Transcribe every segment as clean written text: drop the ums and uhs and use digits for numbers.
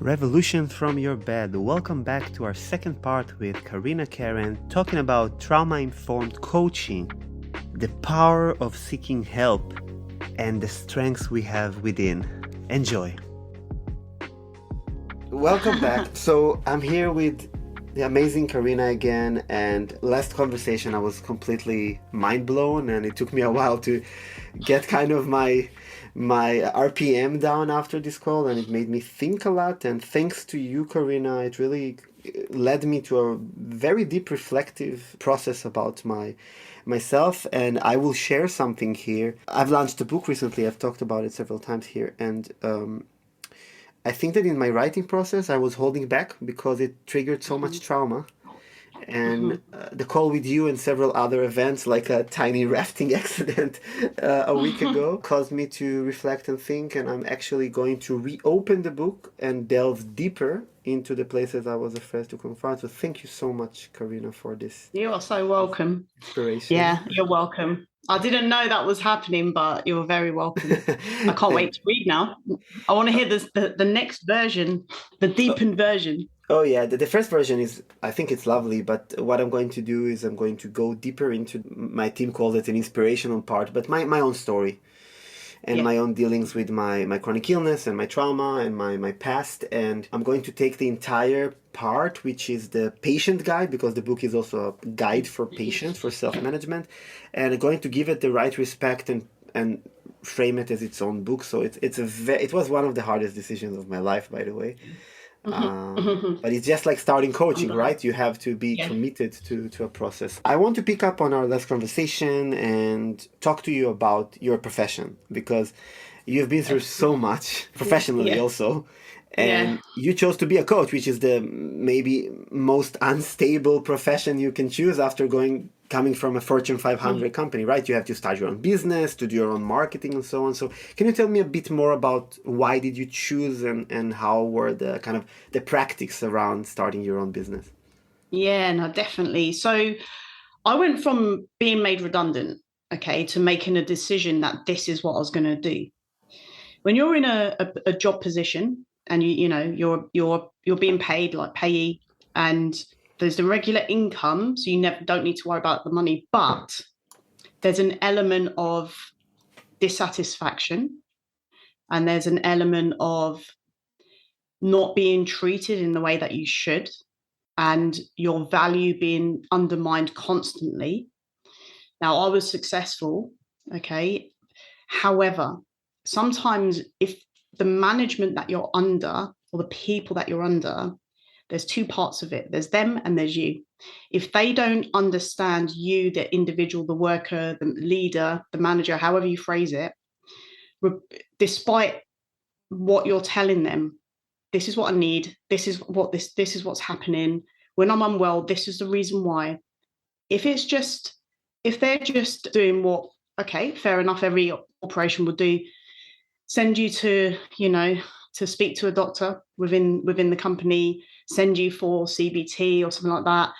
Revolution from your bed. Welcome back to our second part with Kharina Kharran, talking about trauma-informed coaching, the power of seeking help, and the strengths we have within. Enjoy. Welcome back. So I'm here with the amazing Kharina again, and last conversation I was completely mind blown, and it took me a while to get kind of my RPM down after this call, and it made me think a lot. And thanks to you, Kharina, it really led me to a very deep reflective process about myself. And I will share something here. I've launched a book recently. I've talked about it several times here, and I think that in my writing process I was holding back because it triggered so much trauma. And the call with you and several other events, like a tiny rafting accident a week ago, caused me to reflect and think. And I'm actually going to reopen the book and delve deeper into the places I was afraid to confront. So thank you so much, Kharina, for this. You are so welcome. Inspiration. Yeah, you're welcome. I didn't know that was happening, but you're very welcome. I can't wait to read now. I want to hear the next version, the deepened version. Oh yeah, the first version is, I think it's lovely, but what I'm going to do is I'm going to go deeper into, my team calls it an inspirational part, but my own story and my own dealings with my chronic illness and my trauma and my past. And I'm going to take the entire part, which is the patient guide, because the book is also a guide for patients, for self-management, and I'm going to give it the right respect and frame it as its own book. So it was one of the hardest decisions of my life, by the way. But it's just like starting coaching, right? You have to be committed to a process. I want to pick up on our last conversation and talk to you about your profession, because you've been through so much professionally also. And you chose to be a coach, which is the maybe most unstable profession you can choose after coming from a Fortune 500 company, right? You have to start your own business, to do your own marketing and so on. So can you tell me a bit more about why did you choose and how were the kind of the practice around starting your own business? Yeah, no, definitely. So I went from being made redundant, to making a decision that this is what I was going to do. When you're in a job position and you're being paid like payee, and there's the regular income, so you don't need to worry about the money, but there's an element of dissatisfaction, and there's an element of not being treated in the way that you should, and your value being undermined constantly. Now, I was successful, However, sometimes if the management that you're under or the people that you're under, there's two parts of it. There's them and there's you. If they don't understand you, the individual, the worker, the leader, the manager, however you phrase it, despite what you're telling them, this is what I need, this is what's happening. When I'm unwell, this is the reason why. If they're just doing what, fair enough, every operation would do, send you to speak to a doctor within the company, send you for CBT or something like that.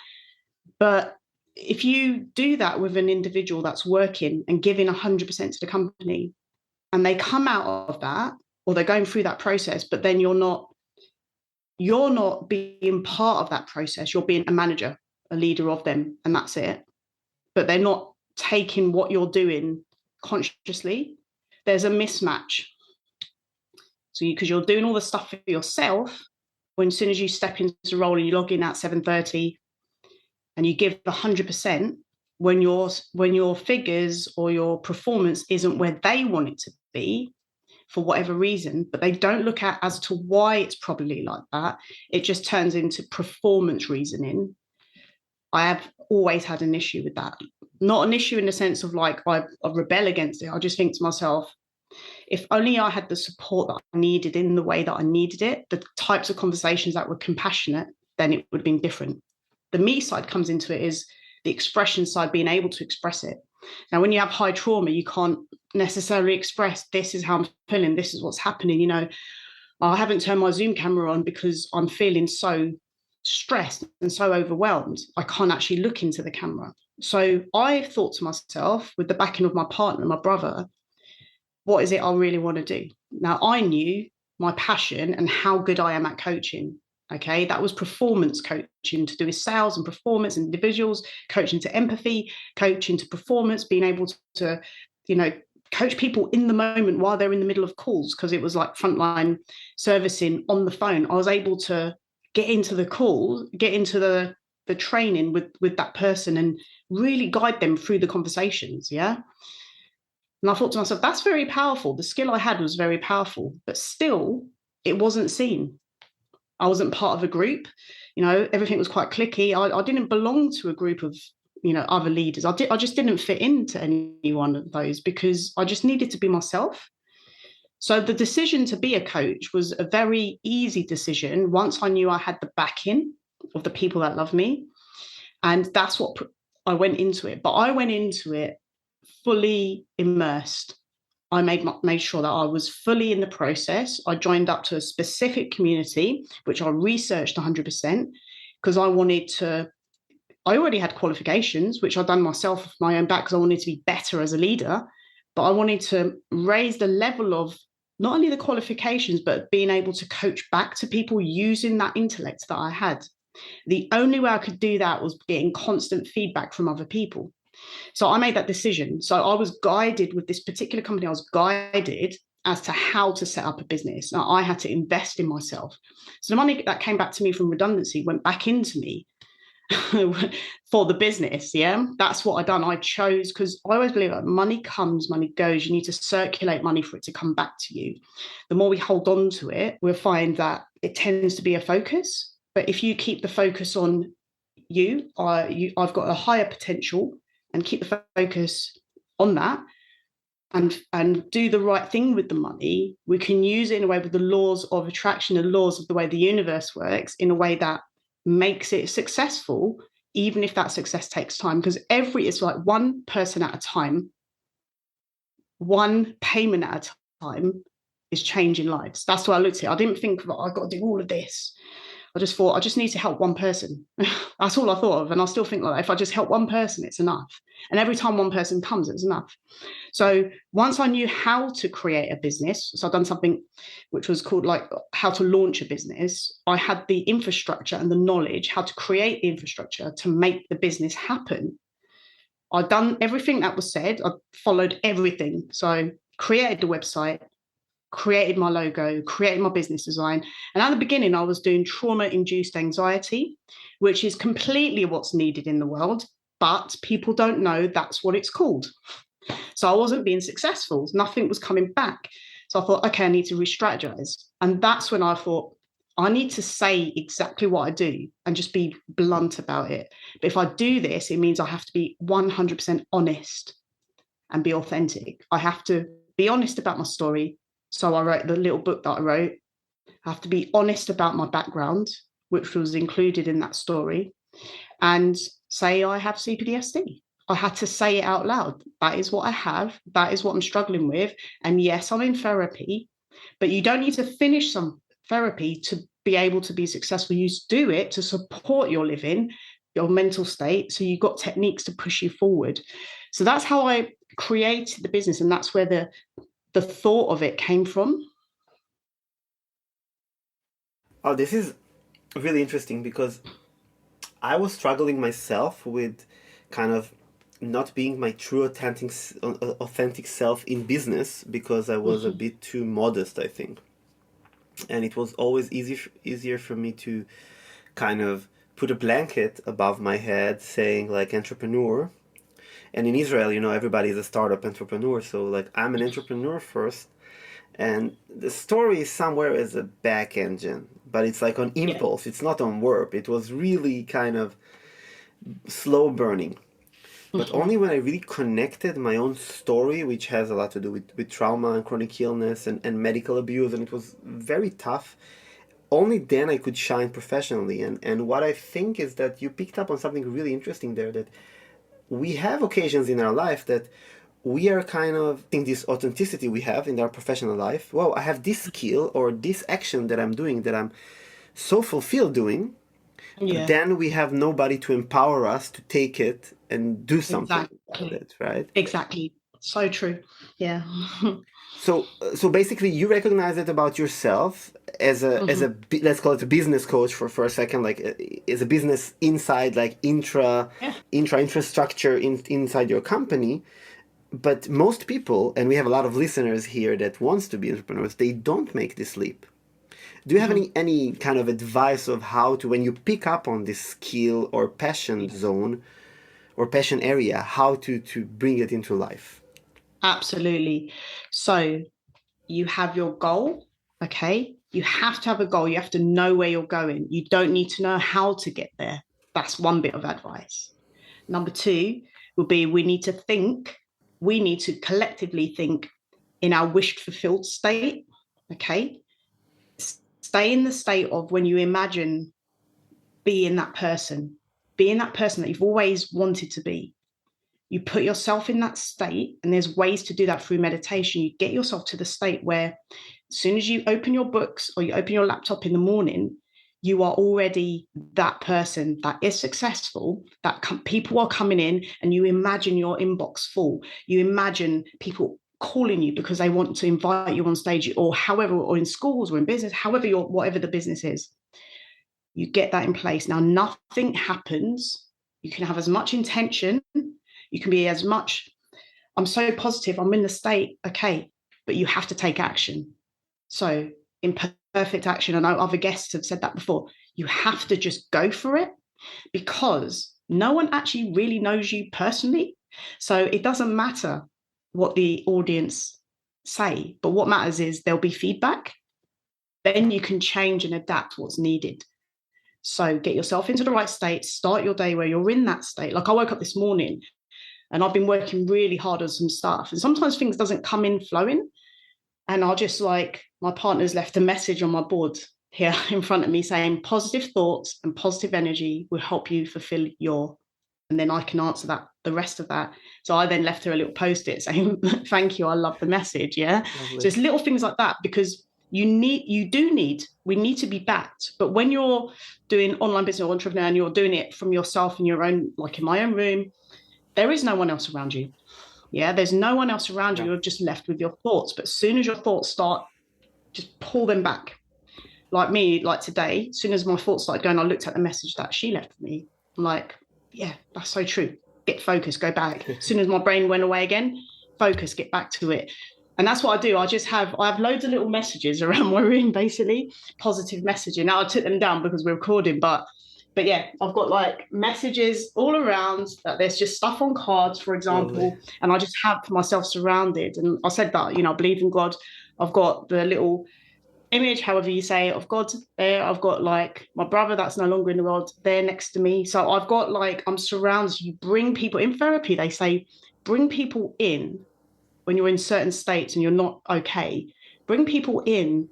But if you do that with an individual that's working and giving 100% to the company, and they come out of that, or they're going through that process, but then you're not being part of that process, you're being a manager, a leader of them, and that's it. But they're not taking what you're doing consciously, there's a mismatch. So because you're doing all the stuff for yourself, when as soon as you step into the role and you log in at 7:30 and you give 100%, when your figures or your performance isn't where they want it to be for whatever reason, but they don't look at as to why it's probably like that, it just turns into performance reasoning. I have always had an issue with that. Not an issue in the sense of like I rebel against it. I just think to myself, if only I had the support that I needed in the way that I needed it, the types of conversations that were compassionate, then it would have been different. The me side comes into it, is the expression side, being able to express it. Now, when you have high trauma, you can't necessarily express, this is how I'm feeling, this is what's happening. I haven't turned my Zoom camera on because I'm feeling so stressed and so overwhelmed. I can't actually look into the camera. So I thought to myself, with the backing of my partner, my brother, what is it I really want to do? Now, I knew my passion and how good I am at coaching. Okay, that was performance coaching to do with sales and performance and individuals, coaching to empathy, coaching to performance, being able to, coach people in the moment while they're in the middle of calls, because it was like frontline servicing on the phone. I was able to get into the call, get into the training with that person and really guide them through the conversations. Yeah. And I thought to myself, that's very powerful. The skill I had was very powerful, but still it wasn't seen. I wasn't part of a group. Everything was quite cliquey. I didn't belong to a group of, other leaders. I just didn't fit into any one of those because I just needed to be myself. So the decision to be a coach was a very easy decision once I knew I had the backing of the people that love me. And that's what I went into it. But I went into it fully immersed. I made sure that I was fully in the process. I joined up to a specific community, which I researched 100% because I already had qualifications, which I'd done myself off my own back because I wanted to be better as a leader. But I wanted to raise the level of not only the qualifications, but being able to coach back to people using that intellect that I had. The only way I could do that was getting constant feedback from other people. So I made that decision. So I was guided with this particular company. I was guided as to how to set up a business. Now, I had to invest in myself. So the money that came back to me from redundancy went back into me for the business. Yeah, that's what I done. I chose, because I always believe that money comes, money goes. You need to circulate money for it to come back to you. The more we hold on to it, we'll find that it tends to be a focus. But if you keep the focus on I've got a higher potential, and keep the focus on that and do the right thing with the money, we can use it in a way with the laws of attraction and laws of the way the universe works in a way that makes it successful, even if that success takes time. Because it's like one person at a time, one payment at a time is changing lives. That's why I looked at it. I didn't think that I've got to do all of this. I just thought I just need to help one person. That's all I thought of. And I still think like if I just help one person, it's enough. And every time one person comes, it's enough. So once I knew how to create a business, so I've done something which was called like how to launch a business. I had the infrastructure and the knowledge how to create the infrastructure to make the business happen. I'd done everything that was said. I followed everything. So I created the website, created my logo, created my business design. And at the beginning, I was doing trauma-induced anxiety, which is completely what's needed in the world, but people don't know that's what it's called. So I wasn't being successful. Nothing was coming back. So I thought, okay, I need to re-strategize. And that's when I thought, I need to say exactly what I do and just be blunt about it. But if I do this, it means I have to be 100% honest and be authentic. I have to be honest about my story. So I wrote the little book that I wrote. I have to be honest about my background, which was included in that story, and say I have CPTSD. I had to say it out loud. That is what I have. That is what I'm struggling with. And yes, I'm in therapy, but you don't need to finish some therapy to be able to be successful. You do it to support your living, your mental state. So you've got techniques to push you forward. So that's how I created the business. And that's where the thought of it came from. Oh, this is really interesting because I was struggling myself with kind of not being my true authentic self in business because I was a bit too modest, I think. And it was always easier for me to kind of put a blanket above my head saying like entrepreneur. And in Israel, everybody is a startup entrepreneur, so like I'm an entrepreneur first, and the story is somewhere as a back engine, but it's like on impulse. It's not on warp. It was really kind of slow burning. But only when I really connected my own story, which has a lot to do with trauma and chronic illness and medical abuse, and it was very tough, only then I could shine professionally. And what I think is that you picked up on something really interesting there, that we have occasions in our life that we are kind of think this authenticity we have in our professional life. Well, I have this skill or this action that I'm doing that I'm so fulfilled doing. But then we have nobody to empower us to take it and do something about it, right? Exactly. So true. Yeah. So basically, you recognize it about yourself as let's call it a business coach for a second, like as a business inside, like Yeah, infrastructure inside your company. But most people, and we have a lot of listeners here that wants to be entrepreneurs, they don't make this leap. Do you have any kind of advice of how to, when you pick up on this skill or passion zone or passion area, how to bring it into life? absolutely. So you have your goal, okay? You have to have a goal. You have to know where you're going. You don't need to know how to get there. That's one bit of advice. Number two would be we need to collectively think in our wished fulfilled state, okay? Stay in the state of when you imagine being that person that you've always wanted to be. You put yourself in that state, and there's ways to do that through meditation. You get yourself to the state where as soon as you open your books or you open your laptop in the morning, you are already that person that is successful, that people are coming in, and you imagine your inbox full. You imagine people calling you because they want to invite you on stage, or however, or in schools or in business, whatever the business is. You get that in place. Now, nothing happens. You can have as much intention. You can be as much, I'm so positive, I'm in the state, okay, but you have to take action. So imperfect action, I know other guests have said that before, you have to just go for it, because no one actually really knows you personally. So it doesn't matter what the audience say, but what matters is there'll be feedback. Then you can change and adapt what's needed. So get yourself into the right state, start your day where you're in that state. Like I woke up this morning and I've been working really hard on some stuff. And sometimes things doesn't come in flowing. And I'll just like, my partner's left a message on my board here in front of me saying positive thoughts and positive energy will help you fulfill your, and then I can answer that, the rest of that. So I then left her a little post-it saying, thank you, I love the message. Yeah. Lovely. So it's little things like that, because we need to be backed. But when you're doing online business or entrepreneur and you're doing it from yourself in your own, like in my own room, there is no one else around you. Yeah, there's no one else around you. You're just left with your thoughts. But as soon as your thoughts start, just pull them back. Like me, like today, as soon as my thoughts started going, I looked at the message that she left me. I'm like, yeah, that's so true. Get focused, go back. As soon as my brain went away again, focus, get back to it. And that's what I do. I have loads of little messages around my room, basically, positive messaging. Now I took them down because we're recording, but yeah, I've got like messages all around that there's just stuff on cards, for example, Lovely. and I just have myself surrounded. And I said that, I believe in God. I've got the little image, however you say it, of God there. I've got like my brother that's no longer in the world there next to me. So I've got like, I'm surrounded. You bring people in therapy. They say, bring people in when you're in certain states and you're not okay. Bring people in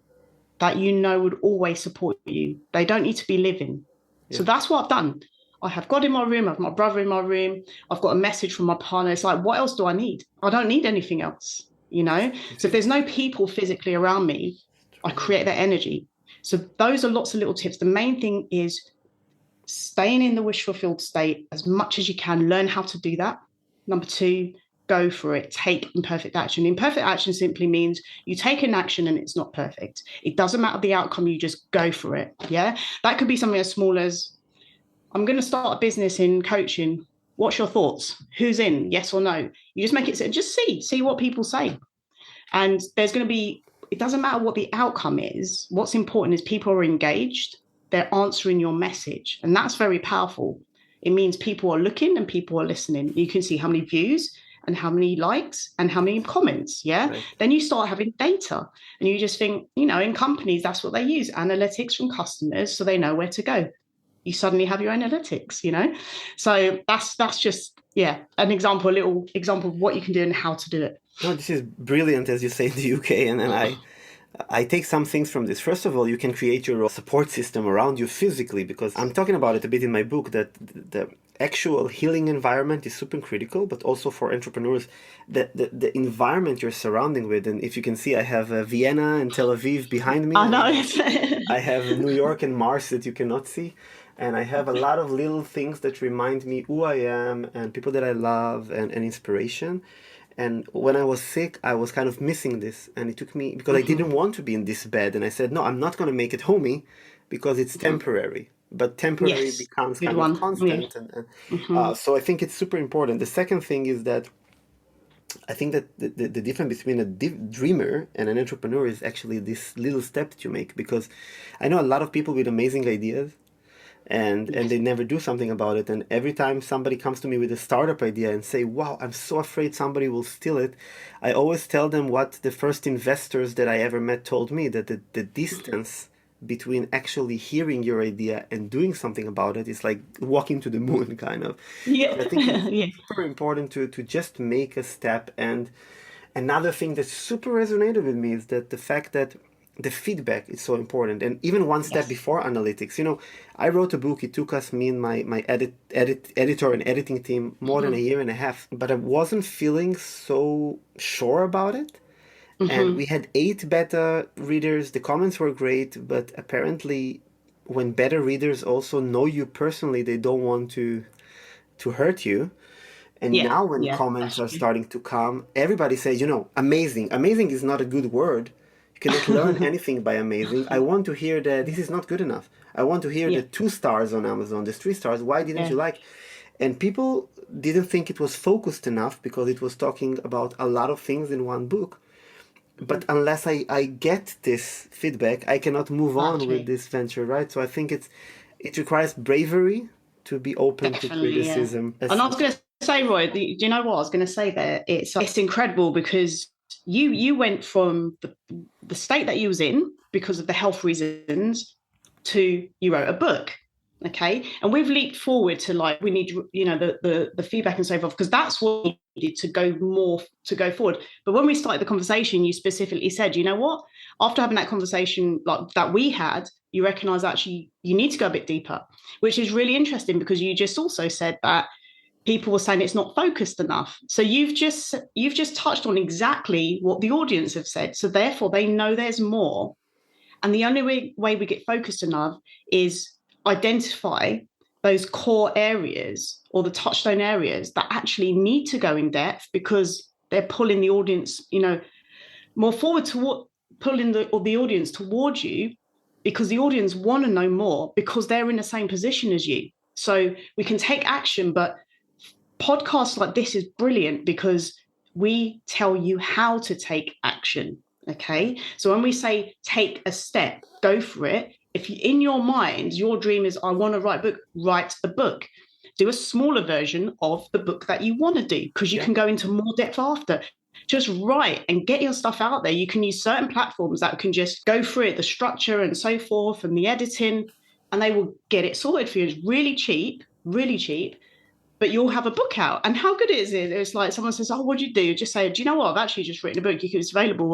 that would always support you. They don't need to be living. Yeah. So that's what I've done. I have God in my room. I have my brother in my room. I've got a message from my partner. It's like, what else do I need? I don't need anything else, So if there's no people physically around me, I create that energy. So those are lots of little tips. The main thing is staying in the wish fulfilled state as much as you can. Learn how to do that. Number two, go for it. Take imperfect action. Imperfect action simply means you take an action and it's not perfect. It doesn't matter the outcome. You just go for it. Yeah. That could be something as small as, I'm going to start a business in coaching. What's your thoughts? Who's in? Yes or no? You just make it, just see what people say. And there's going to be, it doesn't matter what the outcome is. What's important is people are engaged. They're answering your message. And that's very powerful. It means people are looking and people are listening. You can see how many views and how many likes and how many comments. Yeah. Right. Then you start having data and you just think, in companies, that's what they use, analytics from customers, so they know where to go. You suddenly have your analytics, So that's just, an example, a little example of what you can do and how to do it. No, this is brilliant, as you say in the UK, and I take some things from this. First of all, you can create your support system around you physically, because I'm talking about it a bit in my book, that the actual healing environment is super critical, but also for entrepreneurs, the environment you're surrounding with. And if you can see, I have Vienna and Tel Aviv behind me. I know. I have New York and Mars that you cannot see. And I have a lot of little things that remind me who I am and people that I love and inspiration. And when I was sick, I was kind of missing this. And it took me, because I didn't want to be in this bed. And I said, no, I'm not going to make it homey because it's temporary. But temporary Yes. becomes Good kind of one. Yeah. constant. So I think it's super important. The second thing is that I think that the difference between a dreamer and an entrepreneur is actually this little step that you make. Because I know a lot of people with amazing ideas, and Yes. they never do something about it. And every time somebody comes to me with a startup idea and say, wow, I'm so afraid somebody will steal it, I always tell them what the first investors that I ever met told me, that the distance between actually hearing your idea and doing something about it is like walking to the moon, kind of. Yeah. So I think it's Yeah. super important to just make a step. And another thing that super resonated with me is that the fact that the feedback is so important. And even one step Yes. before analytics, I wrote a book. It took us, me and my editor and editing team, more than a year and a half, but I wasn't feeling so sure about it. And we had 8 beta readers. The comments were great, but apparently when beta readers also know you personally, they don't want to hurt you. And Yeah. now when Yeah. comments That's are starting to come, everybody says, amazing. Amazing is not a good word. You cannot learn true. anything by amazing. I want to hear that this is not good enough. I want to hear Yeah. the 2 stars on Amazon, the 3 stars. Why didn't Yeah. you like? And people didn't think it was focused enough because it was talking about a lot of things in one book. But unless I get this feedback, I cannot move on with Exactly. this venture, right? So I think it requires bravery to be open to Definitely. Yeah. criticism. And I was going to say, Roy, do you know what I was going to say there? It's incredible because you went from the state that you was in because of the health reasons to you wrote a book. Okay. And we've leaped forward to like we need, the feedback and so forth, because that's what we needed to go forward. But when we started the conversation, you specifically said, you know what? After having that conversation like that we had, you recognize actually you need to go a bit deeper, which is really interesting because you just also said that people were saying it's not focused enough. So you've just touched on exactly what the audience have said. So therefore they know there's more. And the only way we get focused enough is identify those core areas or the touchstone areas that actually need to go in depth because they're pulling the audience, more forward toward pulling the audience towards you because the audience want to know more because they're in the same position as you. So we can take action, but podcasts like this is brilliant because we tell you how to take action. Okay. So when we say take a step, go for it. If you, in your mind, your dream is, I want to write a book, write a book. Do a smaller version of the book that you want to do because you Yeah. can go into more depth after. Just write and get your stuff out there. You can use certain platforms that can just go through it, the structure and so forth, and the editing, and they will get it sorted for you. It's really cheap, but you'll have a book out. And how good is it? It's like someone says, oh, what'd you do? You just say, do you know what? I've actually just written a book. It's available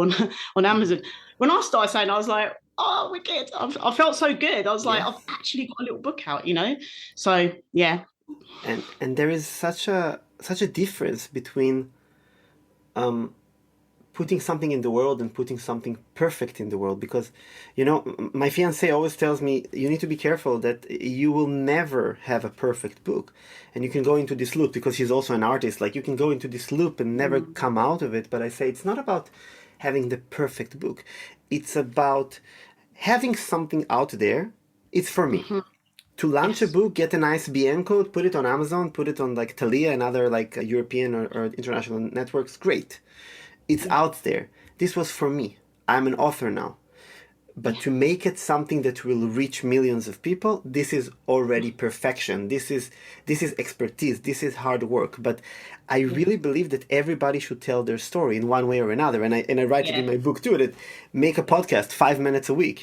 on Amazon. When I started saying, I was like, oh, wicked. I felt so good. I was like, I've Yes. actually got a little book out. So yeah. And there is such a difference between um, putting something in the world and putting something perfect in the world, because my fiance always tells me you need to be careful that you will never have a perfect book, and you can go into this loop because she's also an artist, like you can go into this loop and never come out of it. But I say it's not about having the perfect book, it's about having something out there. It's for me to launch a Yes. book, get an ISBN code, put it on Amazon, put it on like Thalia and other like European or international networks. Great, it's Yeah. out there. This was for me. I'm an author now. But Yeah. to make it something that will reach millions of people, this is already perfection. This is expertise. This is hard work. But I Yeah. really believe that everybody should tell their story in one way or another. And I write it in Yeah. my book too. That make a podcast 5 minutes a week.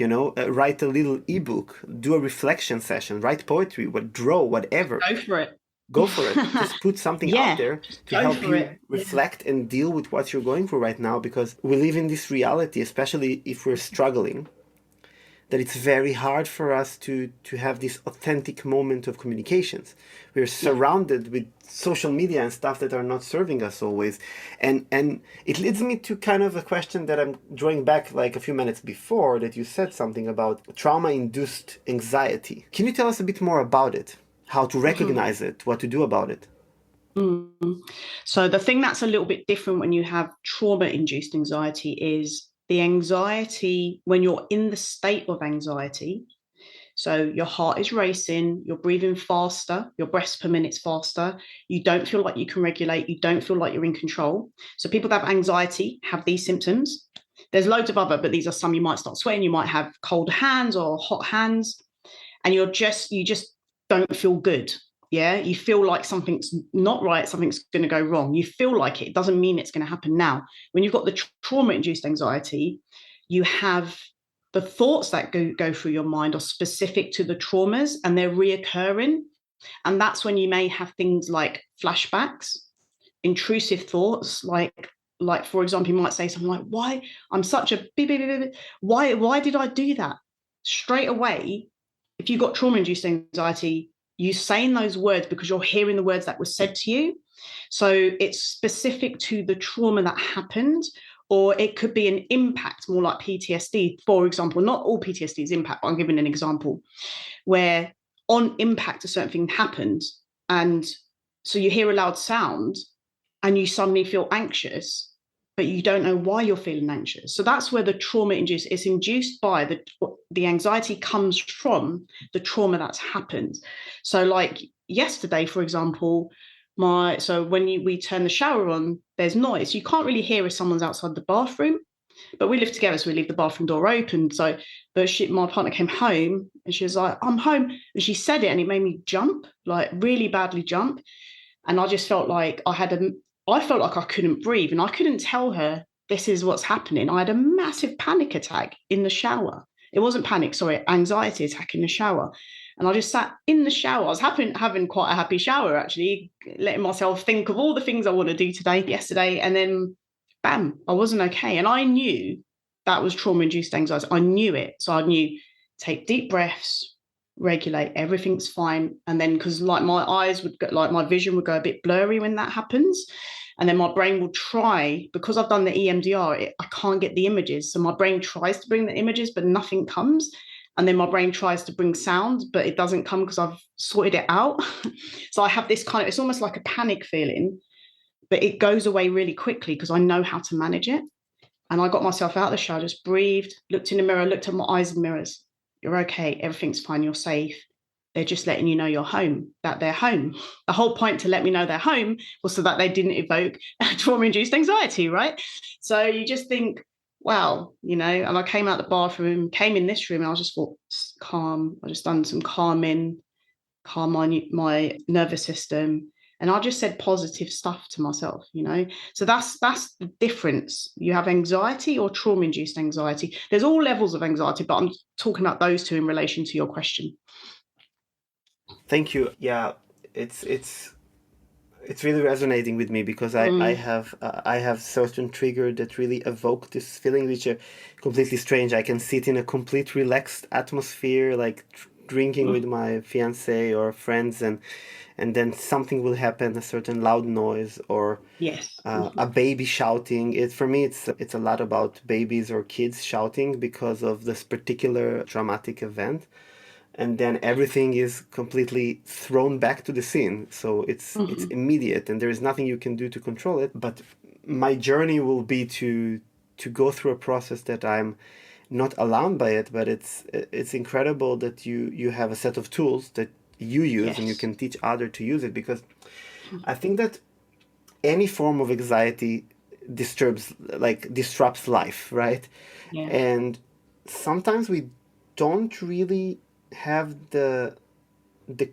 Write a little ebook, do a reflection session, write poetry, draw, whatever. Go for it. Go for it. Just put something out Yeah. there Just to go help for you it. Yeah. reflect and deal with what you're going through right now, because we live in this reality, especially if we're struggling, that it's very hard for us to have this authentic moment of communications. We're Yeah. surrounded with social media and stuff that are not serving us always. And it leads me to kind of a question that I'm drawing back like a few minutes before, that you said something about trauma-induced anxiety. Can you tell us a bit more about it? How to recognize it, what to do about it? Mm. So the thing that's a little bit different when you have trauma-induced anxiety is the anxiety when you're in the state of anxiety. So your heart is racing, you're breathing faster, your breaths per minute's faster. You don't feel like you can regulate. You don't feel like you're in control. So people that have anxiety have these symptoms. There's loads of other, but these are some. You might start sweating. You might have cold hands or hot hands, and you just don't feel good. Yeah, you feel like something's not right, something's going to go wrong. You feel like it doesn't mean it's going to happen now. When you've got the trauma-induced anxiety, you have the thoughts that go through your mind are specific to the traumas and they're reoccurring. And that's when you may have things like flashbacks, intrusive thoughts, like for example, you might say something like, why I'm such a why did I do that? Straight away, if you've got trauma-induced anxiety, you're saying those words because you're hearing the words that were said to you. So it's specific to the trauma that happened, or it could be an impact, more like PTSD, for example. Not all PTSD is impact, but I'm giving an example where on impact a certain thing happened, and so you hear a loud sound and you suddenly feel anxious, but you don't know why you're feeling anxious. So that's where the trauma induced is induced by the anxiety comes from the trauma that's happened. So like yesterday, for example, so when we turn the shower on, there's noise. You can't really hear if someone's outside the bathroom, but we live together, so we leave the bathroom door open. So, but my partner came home and she was like, "I'm home," and she said it, and it made me jump, like really badly jump, and I just felt like I felt like I couldn't breathe, and I couldn't tell her this is what's happening. I had a massive panic attack in the shower. It wasn't panic, sorry, anxiety attack in the shower. And I just sat in the shower. I was having quite a happy shower, actually, letting myself think of all the things I want to do yesterday. And then, bam, I wasn't okay. And I knew that was trauma-induced anxiety. I knew it. So I knew, take deep breaths, regulate, everything's fine. And then, because like my eyes would go, like my vision would go a bit blurry when that happens. And then my brain will try, because I've done the EMDR, I can't get the images. So my brain tries to bring the images, but nothing comes. And then my brain tries to bring sound, but it doesn't come because I've sorted it out. So I have this kind of, it's almost like a panic feeling, but it goes away really quickly because I know how to manage it. And I got myself out of the shower, just breathed, looked in the mirror, looked at my eyes in the mirrors. You're okay. Everything's fine. You're safe. They're just letting you know you're home, that they're home. The whole point to let me know they're home was so that they didn't evoke trauma-induced anxiety, right? So you just think, wow, and I came out the bathroom, came in this room, and I just thought, calm. I just done some calming, calm my nervous system. And I just said positive stuff to myself, So that's the difference. You have anxiety or trauma-induced anxiety. There's all levels of anxiety, but I'm talking about those two in relation to your question. Thank you. Yeah, it's really resonating with me because I have certain triggers that really evoke this feeling, which are completely strange. I can sit in a complete relaxed atmosphere, like drinking with my fiance or friends, and then something will happen, a certain loud noise or Yes. a baby shouting. For me, it's a lot about babies or kids shouting because of this particular traumatic event, and then everything is completely thrown back to the scene. So it's immediate, and there is nothing you can do to control it. But my journey will be to go through a process that I'm not alarmed by it, but it's incredible that you have a set of tools that you use, yes. and you can teach others to use it, because I think that any form of anxiety disrupts life, right? Yeah. And sometimes we don't really have the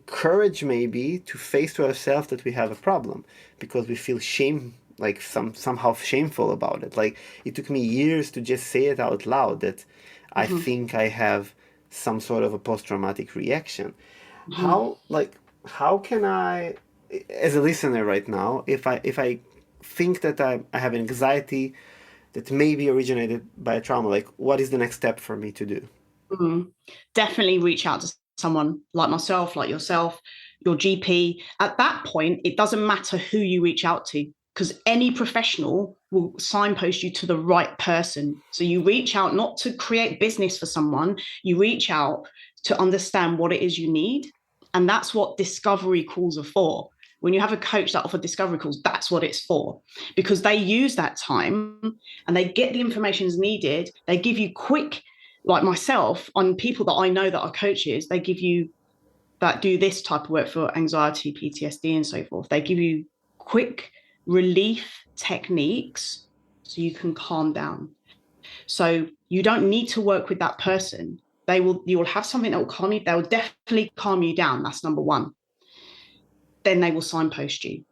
courage maybe to face to ourselves that we have a problem, because we feel shame, like somehow shameful about it. Like, it took me years to just say it out loud that I think I have some sort of a post-traumatic reaction. How can I, as a listener right now, if I think that I have anxiety that maybe originated by a trauma, like, what is the next step for me to do? Definitely reach out to someone like myself, like yourself, your GP. At that point, it doesn't matter who you reach out to, because any professional will signpost you to the right person. So you reach out not to create business for someone, you reach out to understand what it is you need. And that's what discovery calls are for. when you have a coach that offers discovery calls, that's what it's for, because they use that time and they get the information needed. They give you quick, like myself, on people that I know that are coaches, they give you that do this type of work for anxiety, PTSD, and so forth. They give you quick relief techniques so you can calm down. So you don't need to work with that person. You will have something that will calm you. They will definitely calm you down. That's number one. Then they will signpost you.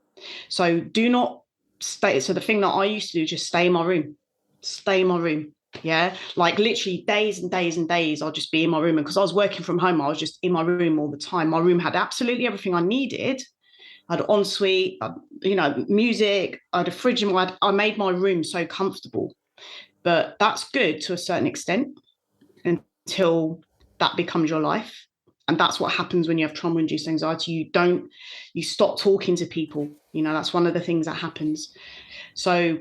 So do not stay. So the thing that I used to do, just stay in my room. Stay in my room. Yeah. Like literally days and days and days, I'll just be in my room. And because I was working from home, I was just in my room all the time. My room had absolutely everything I needed. I had ensuite, music, I had a fridge, and I made my room so comfortable. But that's good to a certain extent until that becomes your life. And that's what happens when you have trauma-induced anxiety. You stop talking to people. That's one of the things that happens. So,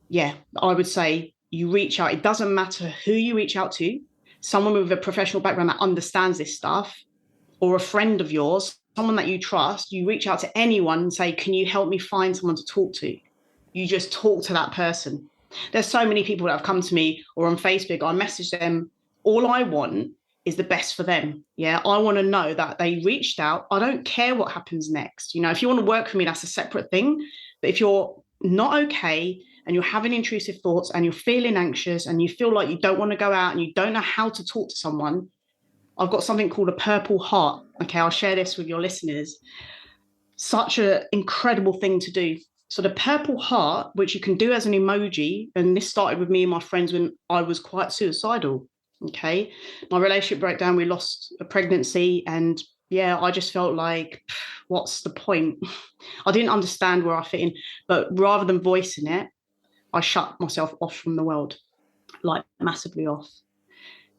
yeah, I would say you reach out. It doesn't matter who you reach out to, someone with a professional background that understands this stuff, or a friend of yours, someone that you trust. You reach out to anyone and say, can you help me find someone to talk to? You just talk to that person. There's so many people that have come to me or on Facebook, I message them. All I want is the best for them. Yeah. I want to know that they reached out. I don't care what happens next. If you want to work for me, that's a separate thing. But if you're not okay and you're having intrusive thoughts and you're feeling anxious and you feel like you don't want to go out and you don't know how to talk to someone, I've got something called a purple heart. Okay. I'll share this with your listeners. Such an incredible thing to do. So the purple heart, which you can do as an emoji, and this started with me and my friends when I was quite suicidal. Okay. My relationship broke down. We lost a pregnancy. And yeah, I just felt like, what's the point? I didn't understand where I fit in. But rather than voicing it, I shut myself off from the world, like massively off.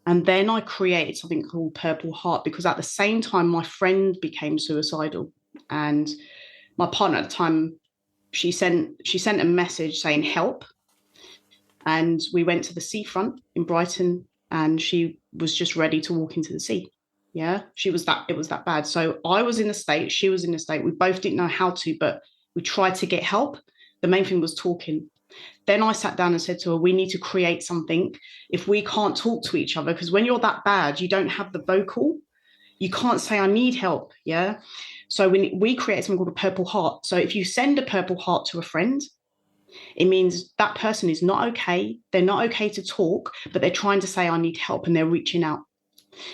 And then I created something called Purple Heart, because at the same time, my friend became suicidal. And my partner at the time, she sent a message saying help. And we went to the seafront in Brighton, and she was just ready to walk into the sea. Yeah, it was that bad. So I was in the state, she was in the state. We both didn't know how to, but we tried to get help. The main thing was talking. Then I sat down and said to her, we need to create something. If we can't talk to each other, because when you're that bad, you don't have the vocal. You can't say, I need help. Yeah. So we create something called a purple heart. So if you send a purple heart to a friend, it means that person is not okay. They're not okay to talk, but they're trying to say, I need help, and they're reaching out.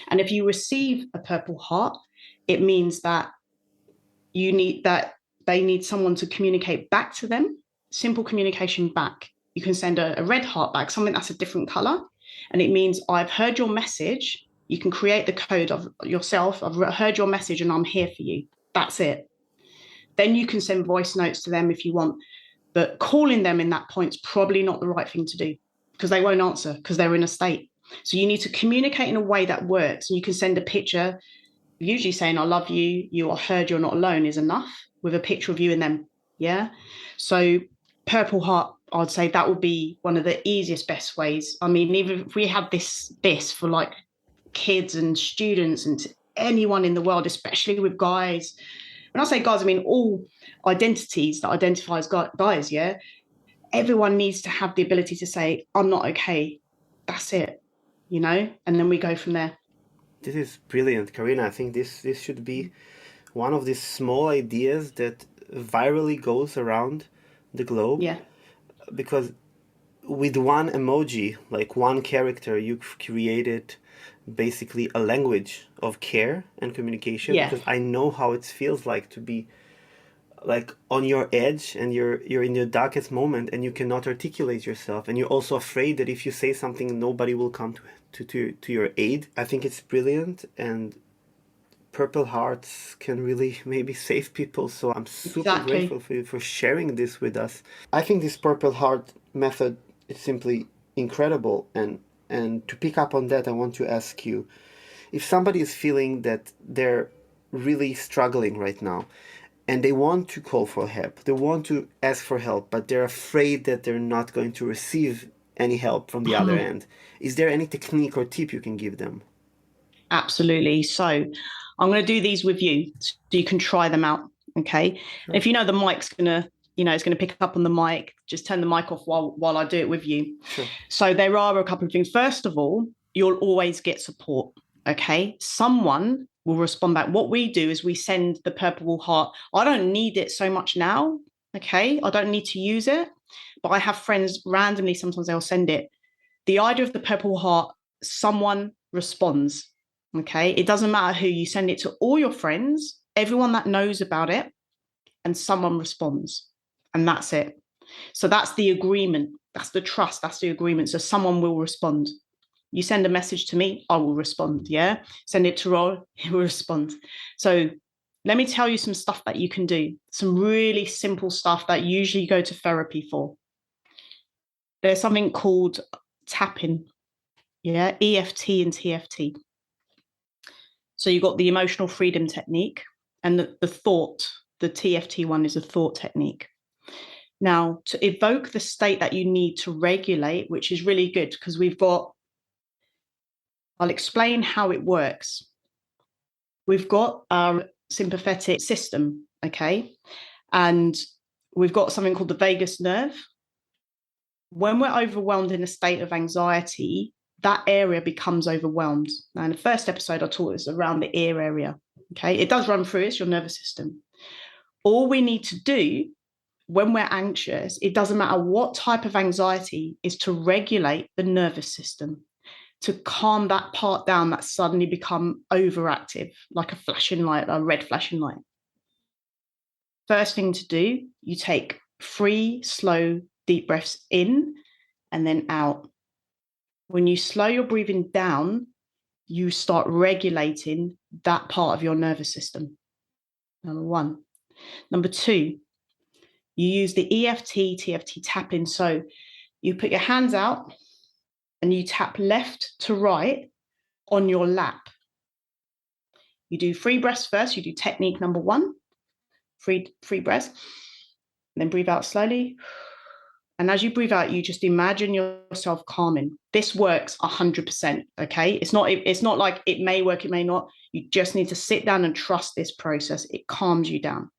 And if you receive a purple heart, it means that they need someone to communicate back to them. Simple communication back. You can send a red heart back, something that's a different color. And it means, I've heard your message. You can create the code of yourself. I've heard your message and I'm here for you. That's it. Then you can send voice notes to them if you want. But calling them in that point is probably not the right thing to do, because they won't answer because they're in a state. So you need to communicate in a way that works. And you can send a picture, usually saying, I love you, you are heard, you're not alone, is enough, with a picture of you and them. Yeah. So Purple Heart, I'd say that would be one of the easiest, best ways. I mean, even if we had this for like kids and students and anyone in the world, especially with guys. When I say guys, I mean all identities that identify as guys, yeah? Everyone needs to have the ability to say, I'm not okay. That's it, and then we go from there. This is brilliant, Kharina. I think this should be one of these small ideas that virally goes around the globe. Yeah. Because with one emoji, like one character, you've created basically a language of care and communication. Yeah. Because I know how it feels like to be like on your edge, and you're in your darkest moment and you cannot articulate yourself, and you're also afraid that if you say something, nobody will come to your aid. I think it's brilliant, and Purple Hearts can really maybe save people. So I'm super grateful for you for sharing this with us. I think this Purple Heart method is simply incredible. And to pick up on that, I want to ask you, if somebody is feeling that they're really struggling right now, and they want to call for help, they want to ask for help, but they're afraid that they're not going to receive any help from the other end, is there any technique or tip you can give them? Absolutely. So I'm going to do these with you so you can try them out. Okay. Sure. If you know the mic's gonna, it's gonna pick up on the mic, just turn the mic off while I do it with you. Sure. So there are a couple of things. First of all, you'll always get support. Okay. Someone will respond back. What we do is we send the purple heart. I don't need it so much now. Okay. I don't need to use it, but I have friends randomly, sometimes they'll send it. The idea of the purple heart, someone responds. Okay. It doesn't matter who, you send it to all your friends, everyone that knows about it, and someone responds. And that's it. So that's the agreement. That's the trust. That's the agreement. So someone will respond. You send a message to me, I will respond. Yeah. Send it to Roll, he will respond. So let me tell you some stuff that you can do. Some really simple stuff that usually you go to therapy for. There's something called tapping. Yeah. EFT and TFT. So you've got the emotional freedom technique and the thought. The TFT one is a thought technique. Now, to evoke the state that you need to regulate, which is really good because I'll explain how it works. We've got our sympathetic system, okay? And we've got something called the vagus nerve. When we're overwhelmed in a state of anxiety, that area becomes overwhelmed. Now, in the first episode, I taught this around the ear area, okay? It does run through, it's your nervous system. All we need to do when we're anxious, it doesn't matter what type of anxiety, is to regulate the nervous system, to calm that part down that suddenly become overactive, like a flashing light, a red flashing light. First thing to do, you take 3 slow, deep breaths in and then out. When you slow your breathing down, you start regulating that part of your nervous system. Number 1. Number 2, you use the EFT, TFT tapping. So you put your hands out and you tap left to right on your lap. You do 3 breaths first. You do technique number 1, 3 breaths, and then breathe out slowly. And as you breathe out, you just imagine yourself calming. This works 100%, okay? It's not like it may work, it may not. You just need to sit down and trust this process. It calms you down.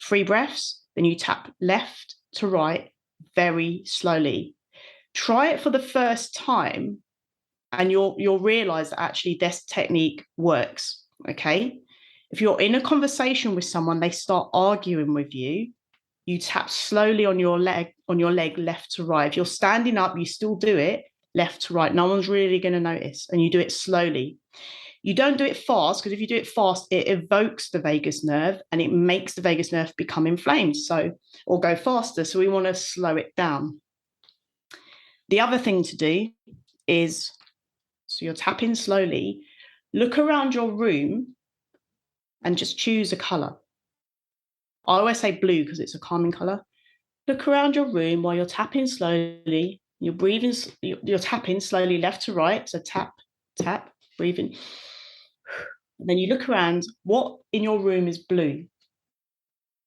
3 breaths, then you tap left to right very slowly. Try it for the first time and you'll realize that actually this technique works, okay? If you're in a conversation with someone, they start arguing with you, you tap slowly on your leg left to right. If you're standing up, you still do it left to right. No one's really going to notice, and you do it slowly. You don't do it fast, because if you do it fast, it evokes the vagus nerve and it makes the vagus nerve become inflamed, or go faster. So we want to slow it down. The other thing to do is, so you're tapping slowly, look around your room and just choose a color. I always say blue because it's a calming color. Look around your room while you're tapping slowly. You're breathing, you're tapping slowly left to right. So tap, tap, breathing. And then you look around, what in your room is blue?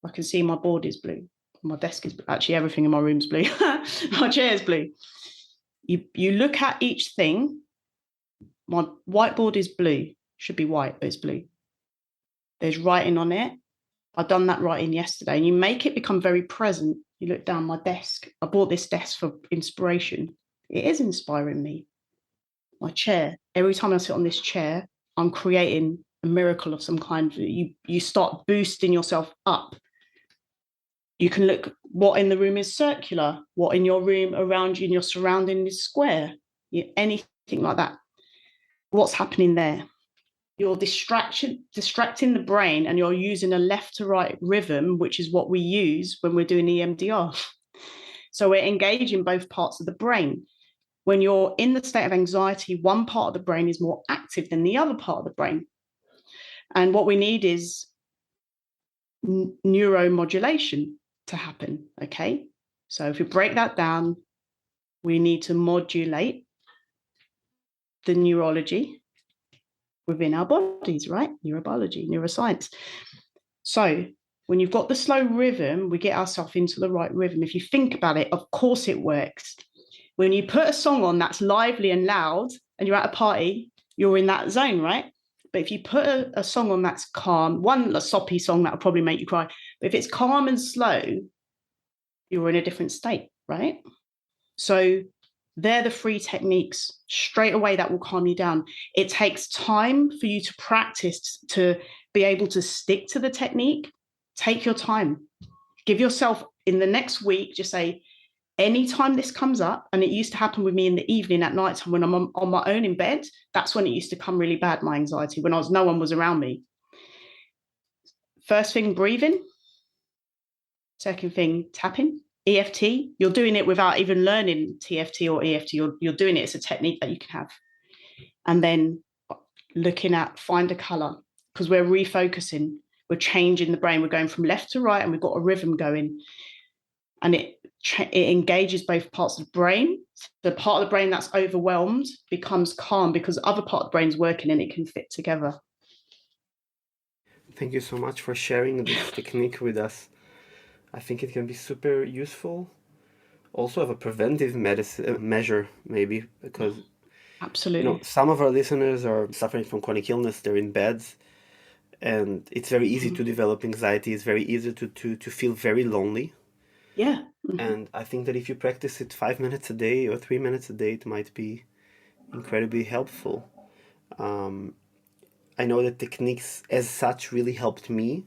I can see my board is blue. My desk is blue. Actually, everything in my room is blue. My chair is blue. You look at each thing. My whiteboard is blue. Should be white, but it's blue. There's writing on it. I've done that writing yesterday. And you make it become very present. You look down my desk. I bought this desk for inspiration. It is inspiring me. My chair. Every time I sit on this chair, I'm creating a miracle of some kind. You start boosting yourself up. You can look what in the room is circular, what in your room around you and your surrounding is square. Anything like that. What's happening there? You're distracting the brain, and you're using a left to right rhythm, which is what we use when we're doing EMDR. So we're engaging both parts of the brain. When you're in the state of anxiety, one part of the brain is more active than the other part of the brain. And what we need is neuromodulation to happen, okay? So if we break that down, we need to modulate the neurology within our bodies, right? Neurobiology, neuroscience. So when you've got the slow rhythm, we get ourselves into the right rhythm. If you think about it, of course it works. When you put a song on that's lively and loud and you're at a party, you're in that zone, right? But if you put a song on that's calm, a soppy song that will probably make you cry. But if it's calm and slow, you're in a different state, right? So they're the 3 techniques straight away that will calm you down. It takes time for you to practice to be able to stick to the technique. Take your time. Give yourself in the next week, just say, anytime this comes up, and it used to happen with me in the evening at night time when I'm on my own in bed, that's when it used to come really bad, my anxiety, when no one was around me. First thing, breathing. Second thing, tapping. EFT, you're doing it without even learning TFT or EFT. You're doing it. It's a technique that you can have. And then looking at, find a color, because we're refocusing. We're changing the brain. We're going from left to right, and we've got a rhythm going. And it engages both parts of the brain. The part of the brain that's overwhelmed becomes calm because the other part of the brain's working and it can fit together. Thank you so much for sharing this technique with us. I think it can be super useful. Also have a preventive measure, maybe, because absolutely, some of our listeners are suffering from chronic illness. They're in beds, and it's very easy to develop anxiety. It's very easy to feel very lonely. Yeah. And I think that if you practice it 5 minutes a day or 3 minutes a day, it might be incredibly helpful. I know that techniques as such really helped me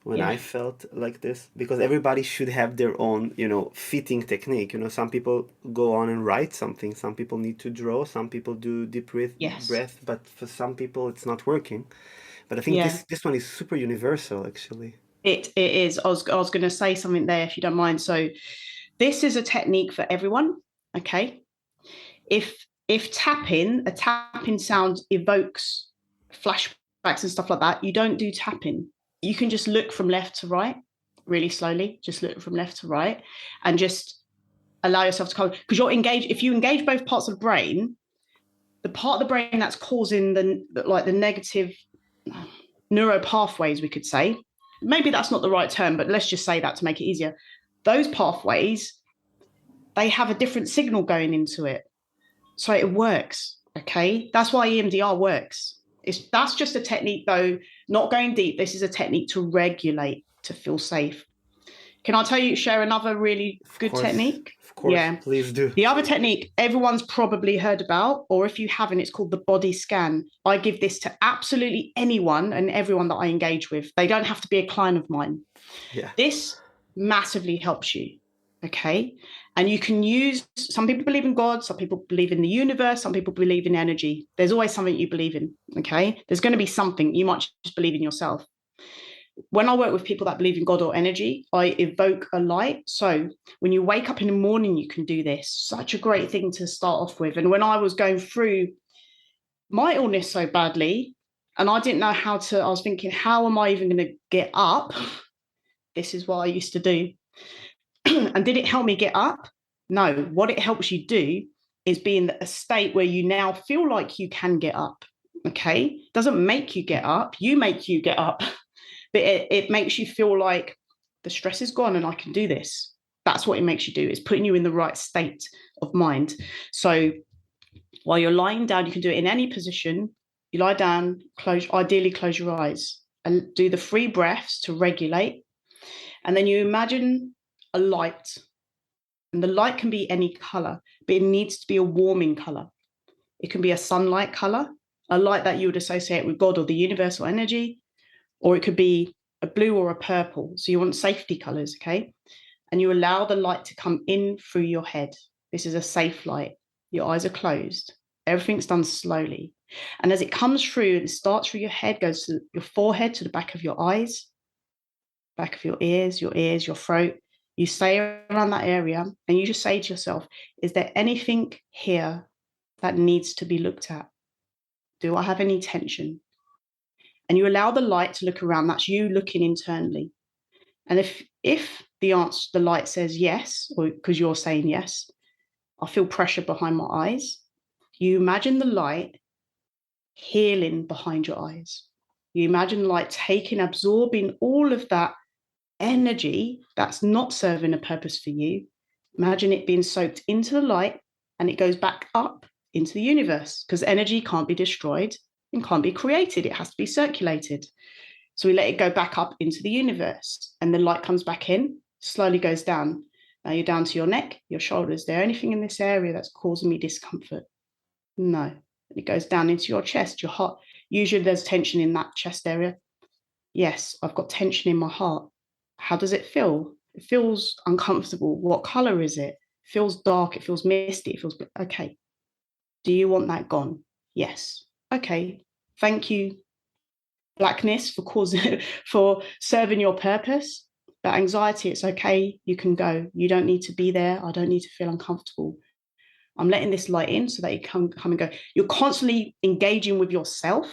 when I felt like this, because everybody should have their own, fitting technique. Some people go on and write something. Some people need to draw. Some people do deep breath, but for some people it's not working. But I think this one is super universal, actually. It is. I was going to say something there, if you don't mind. So this is a technique for everyone. Okay. If a tapping sound evokes flashbacks and stuff like that, you don't do tapping. You can just look from left to right really slowly. Just look from left to right and just allow yourself to come, because you're engaged. If you engage both parts of the brain, the part of the brain that's causing the negative neuro pathways, we could say, maybe that's not the right term, but let's just say that to make it easier. Those pathways, they have a different signal going into it. So it works, okay? That's why EMDR works. That's just a technique, though, not going deep. This is a technique to regulate, to feel safe. Can I share another really good technique? Of course, please do. The other technique everyone's probably heard about, or if you haven't, it's called the body scan. I give this to absolutely anyone and everyone that I engage with. They don't have to be a client of mine. Yeah. This massively helps you, okay? And you can use, some people believe in God, some people believe in the universe, some people believe in energy. There's always something you believe in, okay? There's going to be something. You might just believe in yourself. When I work with people that believe in God or energy, I evoke a light. So when you wake up in the morning, you can do this. Such a great thing to start off with. And when I was going through my illness so badly, and I didn't know I was thinking, how am I even going to get up? This is what I used to do. And did it help me get up? No. What it helps you do is be in a state where you now feel like you can get up. Okay? It doesn't make you get up. You make you get up. But it makes you feel like the stress is gone and I can do this. That's what it makes you do. It's putting you in the right state of mind. So while you're lying down, you can do it in any position. You lie down, ideally close your eyes and do the 3 breaths to regulate. And then you imagine a light. And the light can be any color, but it needs to be a warming color. It can be a sunlight color, a light that you would associate with God or the universal energy. Or it could be a blue or a purple. So you want safety colors, okay? And you allow the light to come in through your head. This is a safe light. Your eyes are closed. Everything's done slowly. And as it comes through and starts through your head, goes to your forehead, to the back of your eyes, back of your ears, your throat. You stay around that area and you just say to yourself, is there anything here that needs to be looked at? Do I have any tension? And you allow the light to look around. That's you looking internally. And if the light says yes, or because you're saying yes, I feel pressure behind my eyes. You imagine the light healing behind your eyes. You imagine light absorbing all of that energy that's not serving a purpose for you. Imagine it being soaked into the light and it goes back up into the universe, because energy can't be destroyed. and can't be created. It has to be circulated. So we let it go back up into the universe, and the light comes back in, slowly goes down. Now you're down to your neck, your shoulders. Is there anything in this area that's causing me discomfort? No. It goes down into your chest, your heart. Usually there's tension in that chest area. Yes, I've got tension in my heart. How does it feel? It feels uncomfortable. What color is it? It feels dark. It feels misty. It feels okay. Do you want that gone? Yes. Okay. Thank you, blackness, for serving your purpose. But anxiety, it's okay. You can go. You don't need to be there. I don't need to feel uncomfortable. I'm letting this light in so that you can come and go. You're constantly engaging with yourself,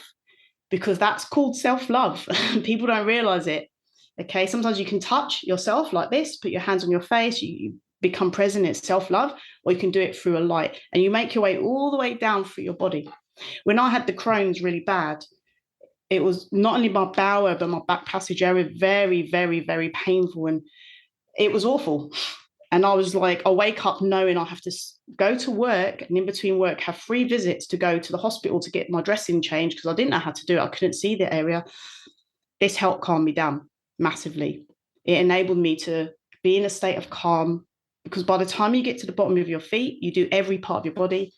because that's called self-love. People don't realize it. Okay, sometimes you can touch yourself like this, put your hands on your face, you become present, it's self-love, or you can do it through a light, and you make your way all the way down through your body. When I had the Crohn's really bad, it was not only my bowel, but my back passage area, very, very, very painful, and it was awful. And I was like, I wake up knowing I have to go to work, and in between work have 3 visits to go to the hospital to get my dressing changed, because I didn't know how to do it. I couldn't see the area. This helped calm me down massively. It enabled me to be in a state of calm, because by the time you get to the bottom of your feet, you do every part of your body.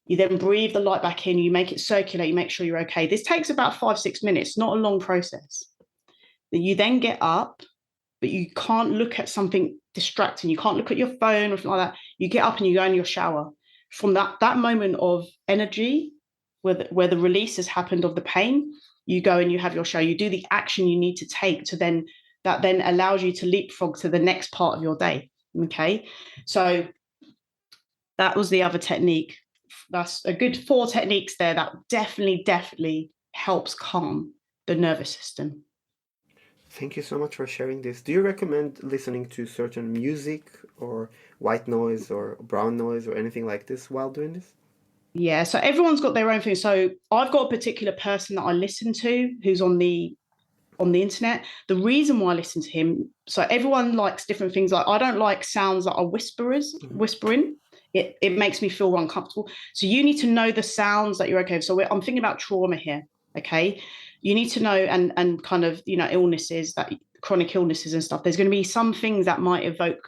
You then breathe the light back in, you make it circulate, you make sure you're okay. This takes about 5-6 minutes, not a long process. You then get up, but you can't look at something distracting. You can't look at your phone or something like that. You get up and you go in your shower. From that moment of energy where the release has happened of the pain, you go and you have your shower. You do the action you need to take to then allows you to leapfrog to the next part of your day. Okay. So that was the other technique. That's a good 4 techniques there that definitely helps calm the nervous system. Thank you so much for sharing this. Do you recommend listening to certain music or white noise or brown noise or anything like this while doing this? Yeah, so everyone's got their own thing. So I've got a particular person that I listen to who's on the internet. The reason why I listen to him, so everyone likes different things. Like, I don't like sounds that are whispering. It makes me feel uncomfortable. So you need to know the sounds that you're okay with. So I'm thinking about trauma here. Okay, you need to know and kind of, illnesses, that chronic illnesses and stuff. There's going to be some things that might evoke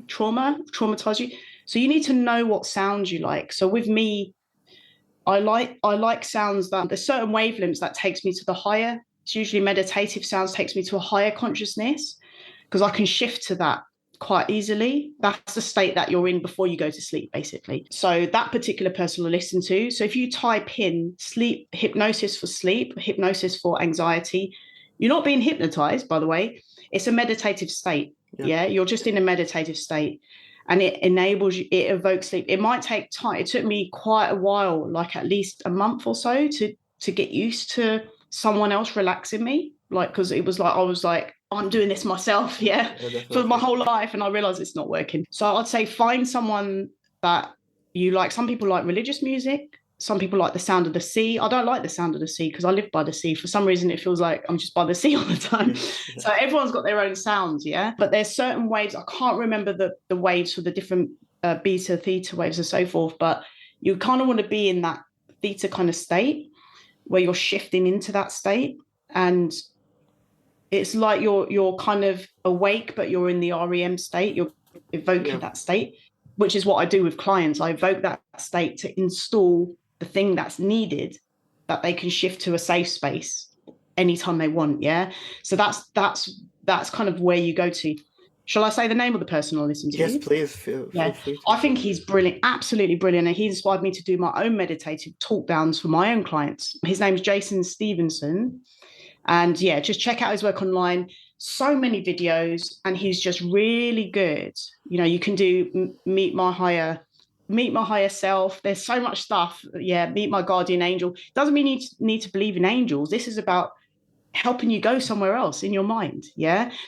traumatize you. So you need to know what sounds you like. So with me, I like sounds that there's certain wavelengths that takes me to the higher. It's usually meditative sounds, takes me to a higher consciousness, because I can shift to that quite easily. That's the state that you're in before you go to sleep, basically. So that particular person will listen to. So if you type in sleep, hypnosis for sleep, hypnosis for anxiety, you're not being hypnotized, by the way. It's a meditative state. Yeah, you're just in a meditative state, and it enables you, it evokes sleep. It might take time. It took me quite a while, like at least a month or so, to get used to someone else relaxing me, like, because it was like I was like, I'm doing this myself, for my whole life, and I realized it's not working. So I'd say find someone that you like. Some people like religious music. Some people like the sound of the sea. I don't like the sound of the sea because I live by the sea. For some reason, it feels like I'm just by the sea all the time. So everyone's got their own sounds, but there's certain waves. I can't remember the waves for the different beta, theta waves and so forth, but you kind of want to be in that theta kind of state where you're shifting into that state, and it's like you're kind of awake, but you're in the REM state. You're evoking that state, which is what I do with clients. I evoke that state to install the thing that's needed, that they can shift to a safe space anytime they want. So that's kind of where you go to. Shall I say the name of the person I'll listen to? Yes, please. Feel free to. I think he's brilliant, absolutely brilliant. And he inspired me to do my own meditative talk downs for my own clients. His name's Jason Stevenson. And just check out his work online. So many videos, and he's just really good. You can do meet my higher self. There's so much stuff. Meet my guardian angel. Doesn't mean you need to believe in angels. This is about helping you go somewhere else in your mind.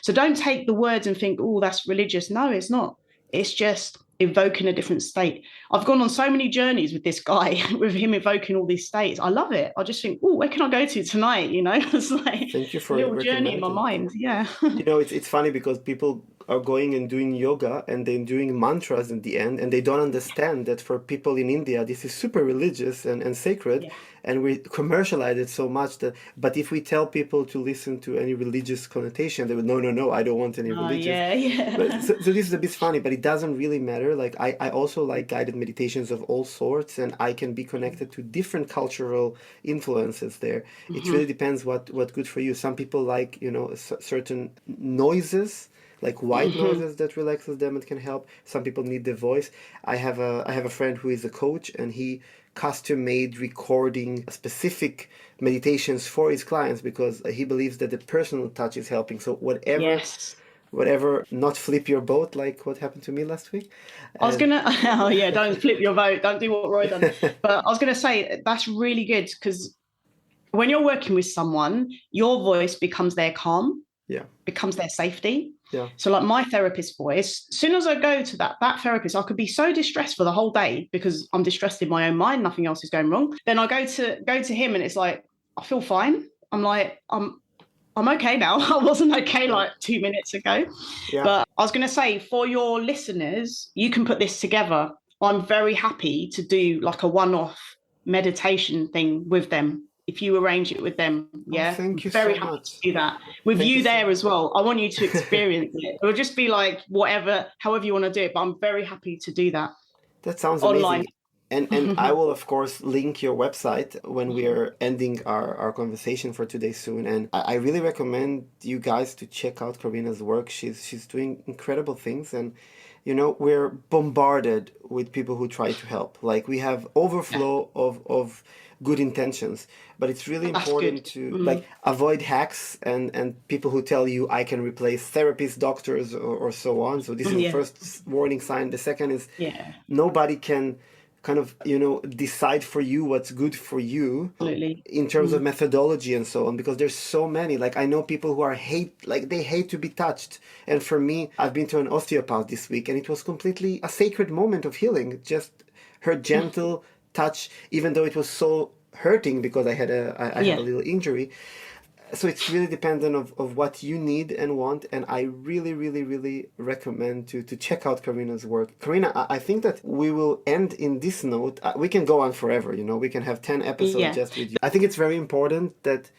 So don't take the words and think, oh, that's religious. No, it's not. It's just evoking a different state. I've gone on so many journeys with this guy, with him evoking all these states. I love it. I just think, oh, where can I go to tonight? It's like thank you for a little journey in my mind. It's funny because people are going and doing yoga and then doing mantras in the end, and they don't understand that for people in India, this is super religious and sacred, Yeah. and we commercialize it so much that, but if we tell people to listen to any religious connotation, they would, no, no, no, I don't want any Oh, religious. yeah, yeah. So this is a bit funny, but it doesn't really matter. Like I also like guided meditations of all sorts, and I can be connected to different cultural influences there. It really depends what good for you. Some people like, certain noises, like white noises that relaxes them and can help. Some people need the voice. I have a friend who is a coach, and he custom made recording specific meditations for his clients because he believes that the personal touch is helping. So Yes. whatever, not flip your boat like what happened to me last week. I was gonna, oh yeah, don't flip your vote. Don't do what Roy done. But I was gonna say that's really good because when you're working with someone, your voice becomes their calm, Yeah. becomes their safety. Yeah. So like my therapist voice, as soon as I go to that therapist, I could be so distressed for the whole day because I'm distressed in my own mind, nothing else is going wrong. Then I go to him and it's like, I feel fine. I'm like, I'm okay now. I wasn't okay like 2 minutes ago. Yeah. But I was going to say, for your listeners, you can put this together. I'm very happy to do like a one-off meditation thing with them. If you arrange it with them, yeah, thank you very so happy much. to do that with Thank you you so there as well. I want you to experience it. It'll just be like whatever, however you want to do it. But I'm very happy to do that That sounds online. amazing. And I will, of course, link your website when we are ending our conversation for today soon. And I really recommend you guys to check out Kharina's work. She's doing incredible things. And, we're bombarded with people who try to help. Like we have overflow of good intentions. But it's really That's important good. to like avoid hacks and people who tell you I can replace therapists, doctors, or so on. So this is the Yeah. first warning sign. The second is Yeah, nobody can kind of decide for you what's good for you absolutely. in terms of methodology and so on, because there's so many. Like I know people who they hate to be touched, and for me, I've been to an osteopath this week and it was completely a sacred moment of healing. Just her gentle touch, even though it was so hurting because I had I had a little injury. So it's really dependent of what you need and want, and I really, really, really recommend to check out Kharina's work. Kharina, I think that we will end in this note. We can go on forever, we can have 10 episodes just with you. I think it's very important that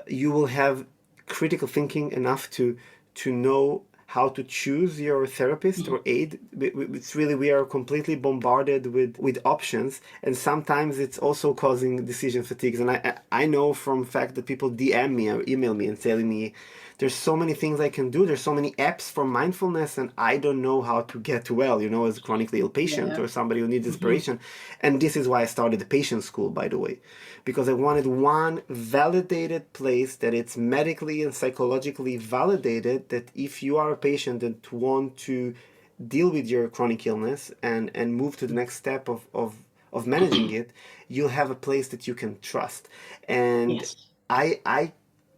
you will have critical thinking enough to know how to choose your therapist or aid. It's really, we are completely bombarded with options, and sometimes it's also causing decision fatigues. And I know from fact that people DM me or email me and telling me there's so many things I can do, there's so many apps for mindfulness, and I don't know how to get well, as a chronically ill patient or somebody who needs inspiration. And this is why I started the patient school, by the way, because I wanted one validated place that it's medically and psychologically validated that if you are a patient and want to deal with your chronic illness and move to the next step of managing it, you'll have a place that you can trust. And I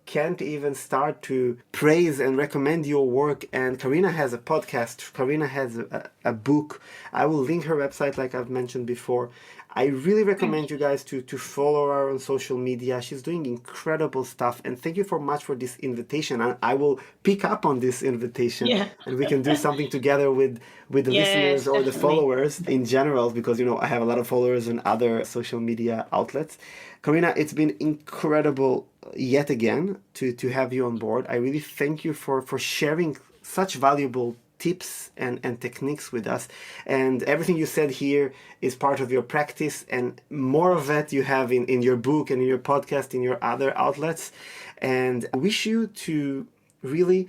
can't even start to praise and recommend your work. And Kharina has a podcast. Kharina has a book. I will link her website like I've mentioned before. I really recommend you guys to follow her on social media. She's doing incredible stuff. And thank you so much for this invitation. I will pick up on this invitation and we can do something together with the listeners or the followers in general, because, I have a lot of followers on other social media outlets. Kharina, it's been incredible yet again to have you on board. I really thank you for sharing such valuable tips and techniques with us, and everything you said here is part of your practice, and more of that you have in your book and in your podcast, in your other outlets. And I wish you to really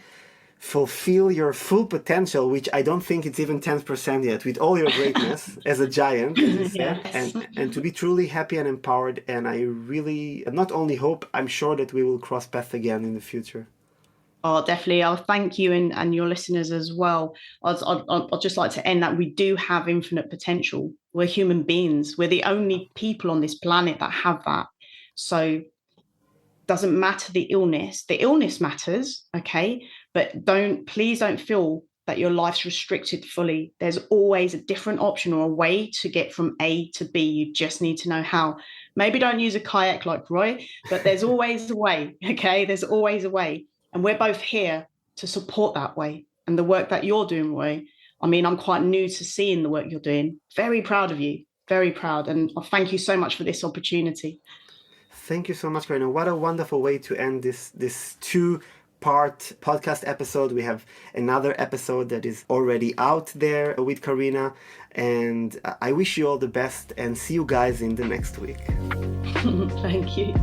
fulfill your full potential, which I don't think it's even 10% yet, with all your greatness as a giant, as you said, and to be truly happy and empowered. And I really not only hope, I'm sure that we will cross paths again in the future. Oh, definitely. I'll thank you and your listeners as well. I'd just like to end that we do have infinite potential. We're human beings. We're the only people on this planet that have that. So doesn't matter the illness. The illness matters, okay? But please don't feel that your life's restricted fully. There's always a different option or a way to get from A to B. You just need to know how. Maybe don't use a kayak like Roy, but there's always a way, okay? There's always a way. And we're both here to support that way. and the work that you're doing, Roy. I mean, I'm quite new to seeing the work you're doing. Very proud of you. Very proud. And thank you so much for this opportunity. Thank you so much, Kharina. What a wonderful way to end this two-part podcast episode. We have another episode that is already out there with Kharina. And I wish you all the best and see you guys in the next week. Thank you.